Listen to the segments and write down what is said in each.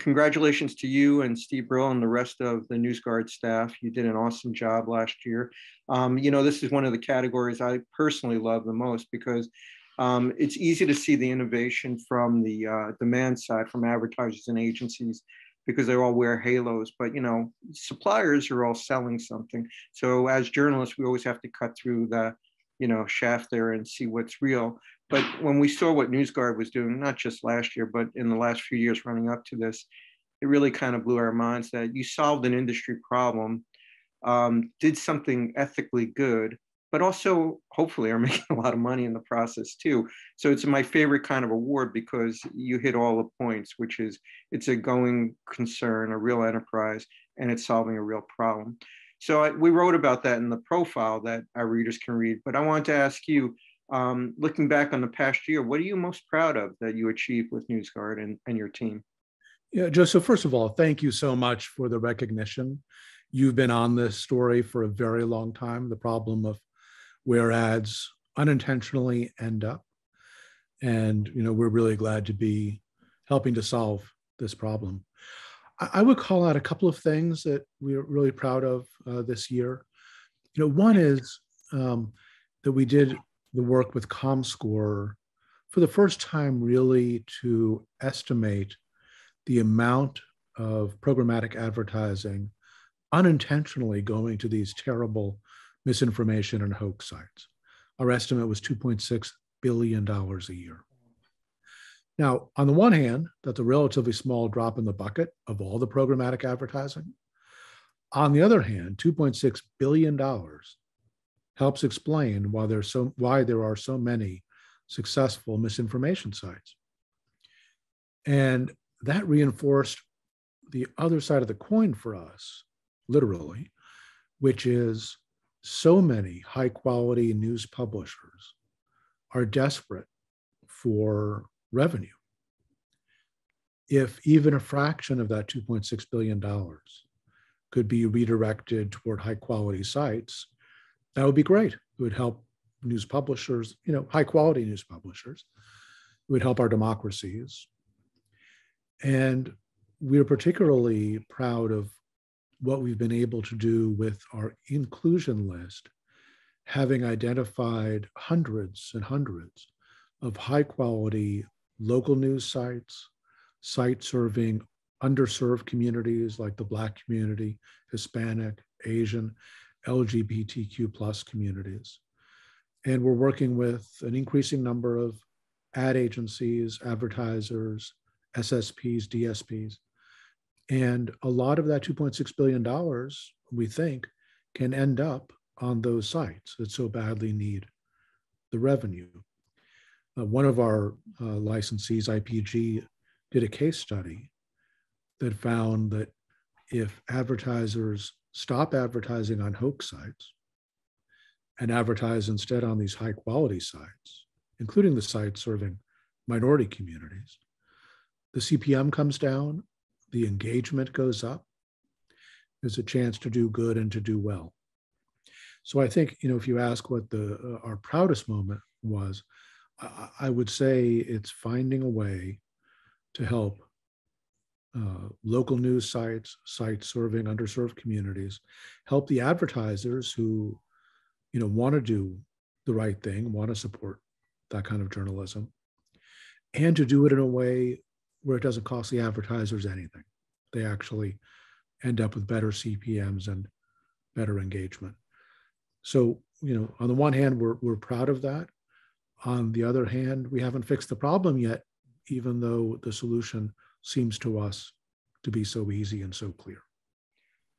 congratulations to you and Steve Brill and the rest of the NewsGuard staff. You did an awesome job last year. This is one of the categories I personally love the most because it's easy to see the innovation from the demand side, from advertisers and agencies, because they all wear halos. But, suppliers are all selling something. So as journalists, we always have to cut through the, shaft there and see what's real. But when we saw what NewsGuard was doing, not just last year, but in the last few years running up to this, it really kind of blew our minds that you solved an industry problem, did something ethically good, but also hopefully are making a lot of money in the process too. So it's my favorite kind of award because you hit all the points, which is it's a going concern, a real enterprise, and it's solving a real problem. So we wrote about that in the profile that our readers can read. But I wanted to ask you, looking back on the past year, what are you most proud of that you achieved with NewsGuard and your team? Yeah, Joe, so first of all, thank you so much for the recognition. You've been on this story for a very long time, the problem of where ads unintentionally end up. And, we're really glad to be helping to solve this problem. I would call out a couple of things that we're really proud of this year. One is that we did the work with ComScore for the first time really to estimate the amount of programmatic advertising unintentionally going to these terrible misinformation and hoax sites. Our estimate was $2.6 billion a year. Now, on the one hand, that's a relatively small drop in the bucket of all the programmatic advertising. On the other hand, $2.6 billion helps explain why there are so many successful misinformation sites. And that reinforced the other side of the coin for us, literally, which is so many high-quality news publishers are desperate for revenue. If even a fraction of that $2.6 billion could be redirected toward high-quality sites, that would be great. It would help news publishers, high-quality news publishers. It would help our democracies. And we're particularly proud of what we've been able to do with our inclusion list, having identified hundreds and hundreds of high-quality local news sites serving underserved communities like the Black community, Hispanic, Asian, LGBTQ plus communities. And we're working with an increasing number of ad agencies, advertisers, SSPs, DSPs. And a lot of that $2.6 billion, we think, can end up on those sites that so badly need the revenue. One of our licensees, IPG, did a case study that found that if advertisers stop advertising on hoax sites and advertise instead on these high quality sites, including the sites serving minority communities, the CPM comes down, the engagement goes up, there's a chance to do good and to do well. So I think, if you ask what our proudest moment was, I would say it's finding a way to help local news sites serving underserved communities, help the advertisers who, want to do the right thing, want to support that kind of journalism, and to do it in a way where it doesn't cost the advertisers anything. They actually end up with better CPMs and better engagement. So, on the one hand, we're proud of that. On the other hand, we haven't fixed the problem yet, even though the solution seems to us to be so easy and so clear.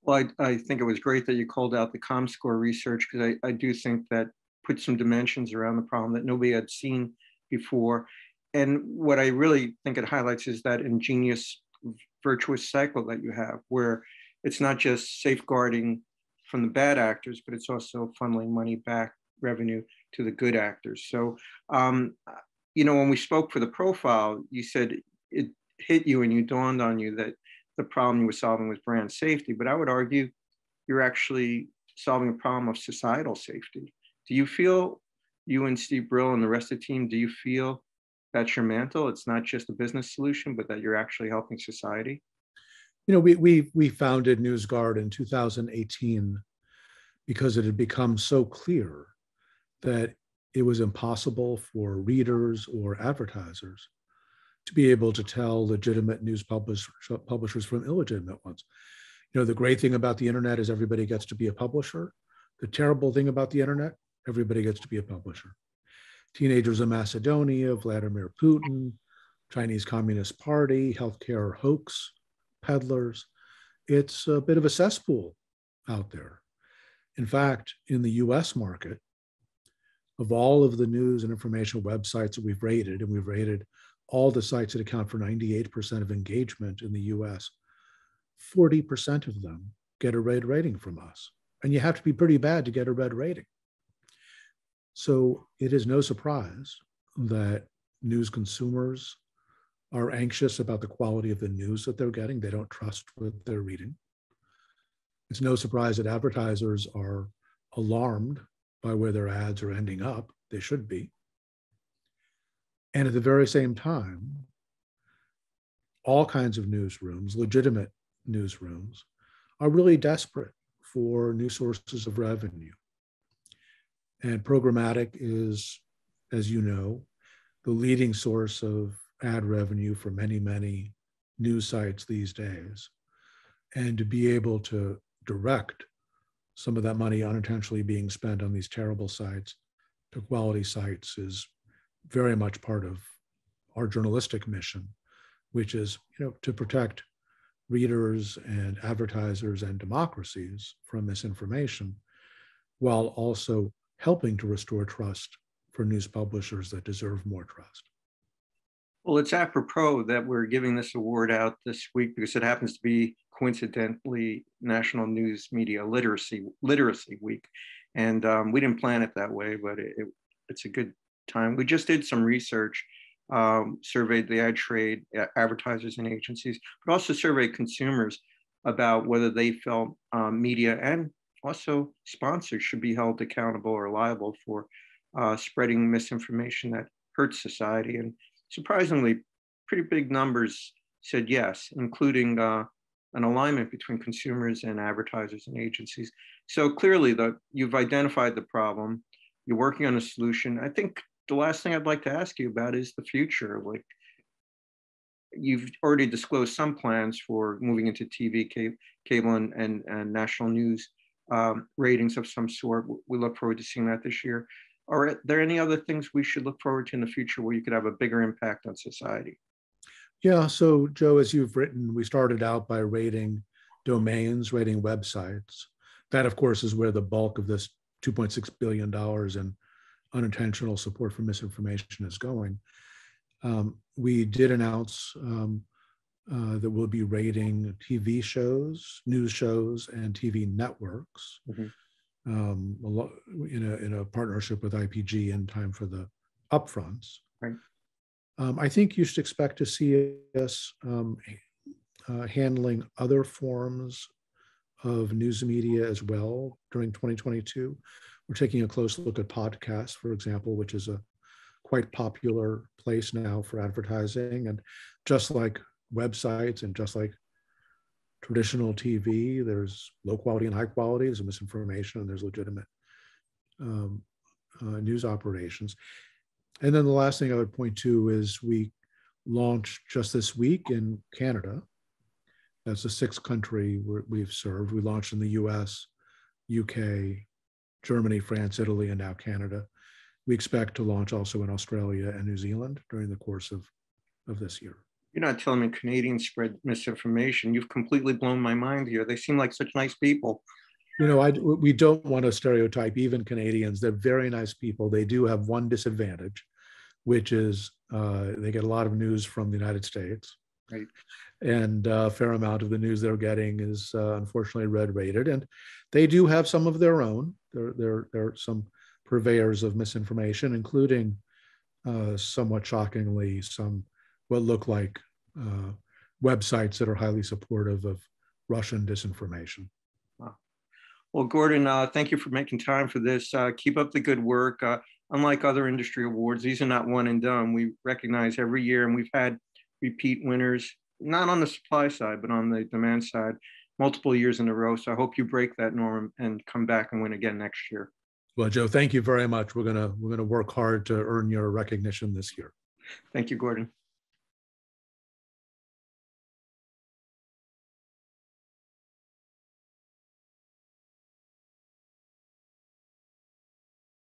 Well, I think it was great that you called out the ComScore research, because I do think that put some dimensions around the problem that nobody had seen before. And what I really think it highlights is that ingenious virtuous cycle that you have, where it's not just safeguarding from the bad actors, but it's also funneling money back, revenue, to the good actors. So, when we spoke for the profile, you said it hit you and you dawned on you that the problem you were solving was brand safety. But I would argue you're actually solving a problem of societal safety. Do you feel, you and Steve Brill and the rest of the team, do you feel that's your mantle? It's not just a business solution, but that you're actually helping society? we founded NewsGuard in 2018 because it had become so clear that it was impossible for readers or advertisers to be able to tell legitimate news publishers from illegitimate ones. The great thing about the internet is everybody gets to be a publisher. The terrible thing about the internet, everybody gets to be a publisher. Teenagers in Macedonia, Vladimir Putin, Chinese Communist Party, healthcare hoax peddlers. It's a bit of a cesspool out there. In fact, in the US market, of all of the news and information websites that we've rated, and we've rated all the sites that account for 98% of engagement in the US, 40% of them get a red rating from us. And you have to be pretty bad to get a red rating. So it is no surprise that news consumers are anxious about the quality of the news that they're getting. They don't trust what they're reading. It's no surprise that advertisers are alarmed by where their ads are ending up. They should be. And at the very same time, all kinds of newsrooms, legitimate newsrooms, are really desperate for new sources of revenue. And programmatic is, as you know, the leading source of ad revenue for many, many news sites these days. And to be able to direct some of that money unintentionally being spent on these terrible sites to quality sites is very much part of our journalistic mission, which is, to protect readers and advertisers and democracies from misinformation, while also helping to restore trust for news publishers that deserve more trust. Well, it's apropos that we're giving this award out this week because it happens to be coincidentally National News Media Literacy Week. And we didn't plan it that way, but it's a good time. We just did some research, surveyed the ad trade, advertisers and agencies, but also surveyed consumers about whether they felt media and also sponsors should be held accountable or liable for spreading misinformation that hurts society. And surprisingly, pretty big numbers said yes, including an alignment between consumers and advertisers and agencies. So clearly, you've identified the problem. You're working on a solution. I think the last thing I'd like to ask you about is the future. Like, you've already disclosed some plans for moving into TV, cable, and national news ratings of some sort. We look forward to seeing that this year. Are there any other things we should look forward to in the future where you could have a bigger impact on society? Yeah, so Joe, as you've written, we started out by rating domains, rating websites. That, of course, is where the bulk of this $2.6 billion in unintentional support for misinformation is going. We did announce that we'll be rating TV shows, news shows, and TV networks. Mm-hmm. In a partnership with IPG in time for the upfronts. Right. I think you should expect to see us handling other forms of news media as well during 2022. We're taking a close look at podcasts, for example, which is a quite popular place now for advertising. And just like websites and just like traditional TV, there's low quality and high quality, there's misinformation, and there's legitimate news operations. And then the last thing I would point to is we launched just this week in Canada. That's the sixth country we've served. We launched in the US, UK, Germany, France, Italy, and now Canada. We expect to launch also in Australia and New Zealand during the course of this year. You're not telling me Canadians spread misinformation. You've completely blown my mind here. They seem like such nice people. We don't want to stereotype even Canadians. They're very nice people. They do have one disadvantage, which is they get a lot of news from the United States. Right. And a fair amount of the news they're getting is unfortunately red rated. And they do have some of their own. There are some purveyors of misinformation, including somewhat shockingly some what look like websites that are highly supportive of Russian disinformation. Wow. Well, Gordon, thank you for making time for this. Keep up the good work. Unlike other industry awards, these are not one and done. We recognize every year, and we've had repeat winners not on the supply side, but on the demand side, multiple years in a row. So I hope you break that norm and come back and win again next year. Well, Joe, thank you very much. We're gonna work hard to earn your recognition this year. Thank you, Gordon.